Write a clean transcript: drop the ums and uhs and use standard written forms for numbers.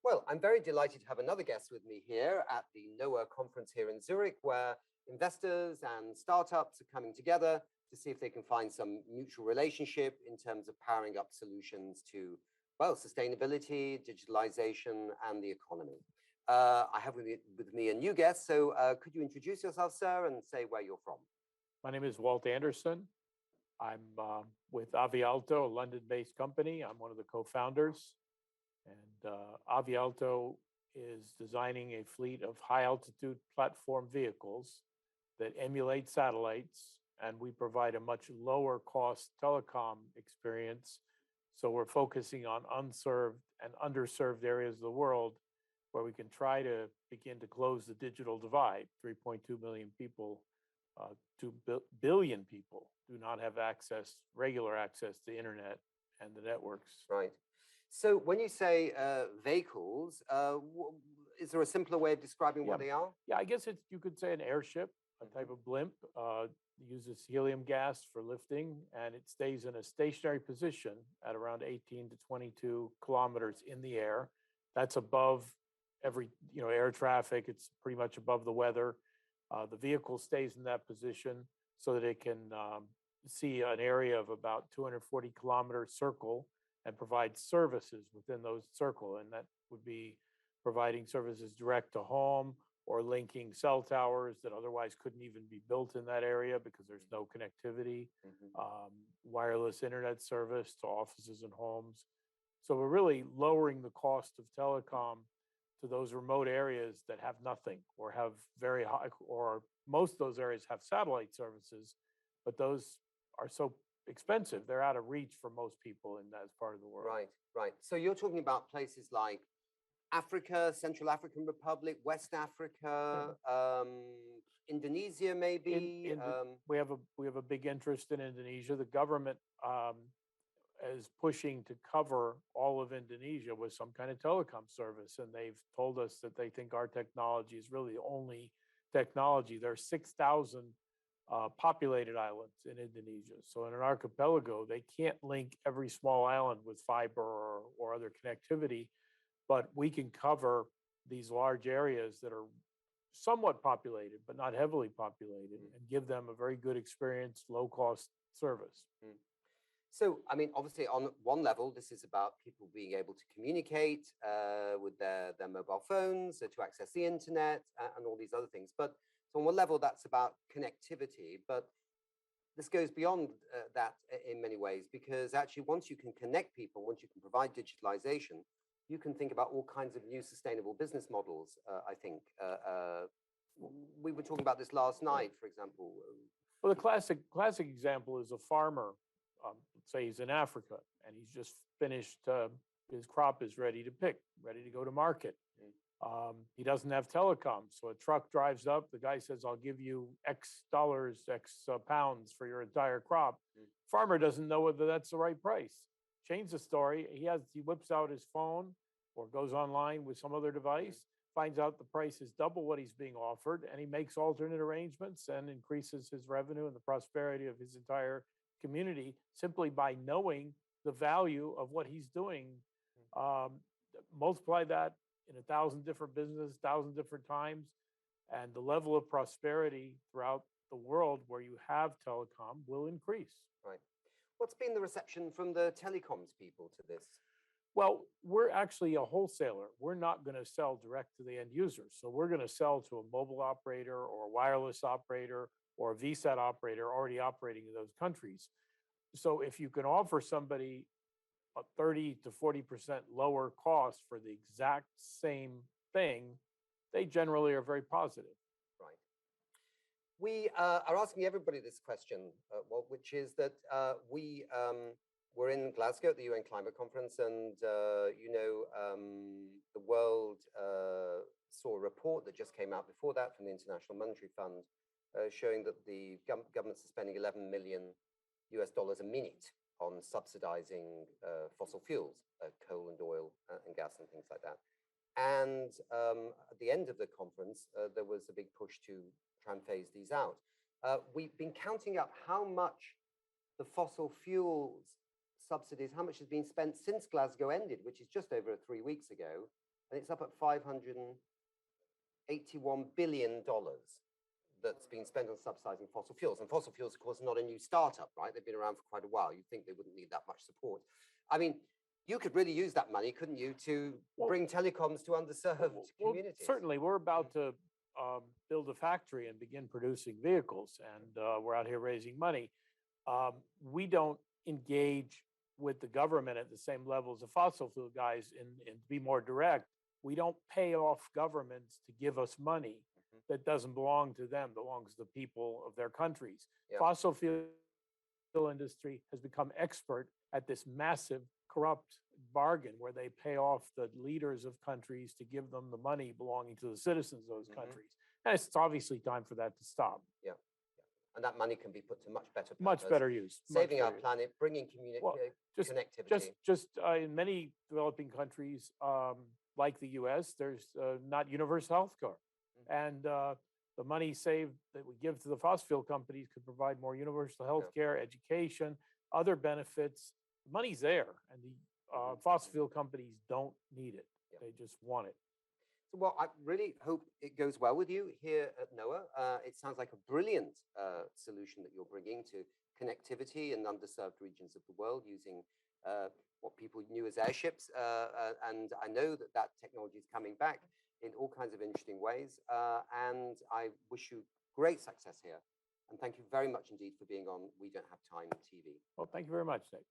Well, I'm very delighted to have another guest with me here at the NOAA conference here in Zurich, where investors and startups are coming together to see if they can find some mutual relationship in terms of powering up solutions to, well, sustainability, digitalization, and the economy. I have with me a new guest, so could you introduce yourself, sir, and say where you're from? My name is Walt Anderson. I'm with Avialto, a London-based company. I'm one of the co-founders. And Avialto is designing a fleet of high-altitude platform vehicles that emulate satellites, and we provide a much lower cost telecom experience. So we're focusing on unserved and underserved areas of the world where we can try to begin to close the digital divide. 3.2 million people, 2 billion people do not have regular access to internet and the networks. Right. So when you say vehicles, is there a simpler way of describing what they are? Yeah, I guess you could say an airship, a type of blimp, uses helium gas for lifting, and it stays in a stationary position at around 18 to 22 kilometers in the air. That's above every air traffic. It's pretty much above the weather. The vehicle stays in that position so that it can see an area of about 240 kilometer circle and provide services within those circle. And that would be providing services direct to home or linking cell towers that otherwise couldn't even be built in that area because there's no connectivity, wireless internet service to offices and homes. So we're really lowering the cost of telecom to those remote areas that have nothing or have very high, or most of those areas have satellite services, but those are so expensive. They're out of reach for most people in that part of the world. Right, right. So you're talking about places like Africa, Central African Republic, West Africa, Indonesia, maybe. We have a big interest in Indonesia. The government is pushing to cover all of Indonesia with some kind of telecom service, and they've told us that they think our technology is really the only technology. There are 6,000 populated islands in Indonesia. So in an archipelago, they can't link every small island with fiber or other connectivity, but we can cover these large areas that are somewhat populated, but not heavily populated, and give them a very good experience, low cost service. So, I mean, obviously on one level, this is about people being able to communicate with their mobile phones, to access the internet and all these other things. But so on one level, that's about connectivity, but this goes beyond that in many ways, because actually once you can connect people, once you can provide digitalization, you can think about all kinds of new sustainable business models, I think. We were talking about this last night, for example. Well, the classic example is a farmer. Say he's in Africa and he's just finished, his crop is ready to pick, ready to go to market. He doesn't have telecom. So a truck drives up, the guy says, I'll give you X dollars, X pounds for your entire crop. Farmer doesn't know whether that's the right price. Change the story. He whips out his phone or goes online with some other device, finds out the price is double what he's being offered, and he makes alternate arrangements and increases his revenue and the prosperity of his entire community simply by knowing the value of what he's doing. Multiply that in 1,000 different businesses, 1,000 different times, and the level of prosperity throughout the world where you have telecom will increase. Right. What's been the reception from the telecoms people to this? Well, we're actually a wholesaler. We're not going to sell direct to the end user. So we're going to sell to a mobile operator or a wireless operator or a VSAT operator already operating in those countries. So if you can offer somebody a 30 to 40% lower cost for the exact same thing, they generally are very positive. Right. We are asking everybody this question, Walt, which is that we're in Glasgow at the UN Climate Conference, and the world saw a report that just came out before that from the International Monetary Fund, showing that the governments are spending $11 million a minute on subsidizing fossil fuels, coal and oil and gas and things like that. And at the end of the conference, there was a big push to try and phase these out. We've been counting up how much the fossil fuels subsidies, how much has been spent since Glasgow ended, which is just over 3 weeks ago. and it's up at $581 billion that's been spent on subsidizing fossil fuels. And fossil fuels, of course, are not a new startup, right? They've been around for quite a while. You'd think they wouldn't need that much support. I mean, you could really use that money, couldn't you, to bring telecoms to underserved communities? Certainly, we're about to build a factory and begin producing vehicles, and we're out here raising money. We don't engage with the government at the same level as the fossil fuel guys. And to be more direct, we don't pay off governments to give us money that doesn't belong to them, belongs to the people of their countries. Yeah. Fossil fuel industry has become expert at this massive corrupt bargain where they pay off the leaders of countries to give them the money belonging to the citizens of those countries. And it's obviously time for that to stop. Yeah. And that money can be put to much better purpose. Much better use. Saving our planet, bringing connectivity. Just in many developing countries, like the US, there's not universal health care. And the money saved that we give to the fossil fuel companies could provide more universal health care, education, other benefits. The money's there, and the fossil fuel companies don't need it. They just want it. So, well, I really hope it goes well with you here at NOAA. It sounds like a brilliant solution that you're bringing to connectivity in underserved regions of the world using what people knew as airships. And I know that that technology is coming back in all kinds of interesting ways. And I wish you great success here. And thank you very much indeed for being on We Don't Have Time TV. Well, thank you very much, Nick.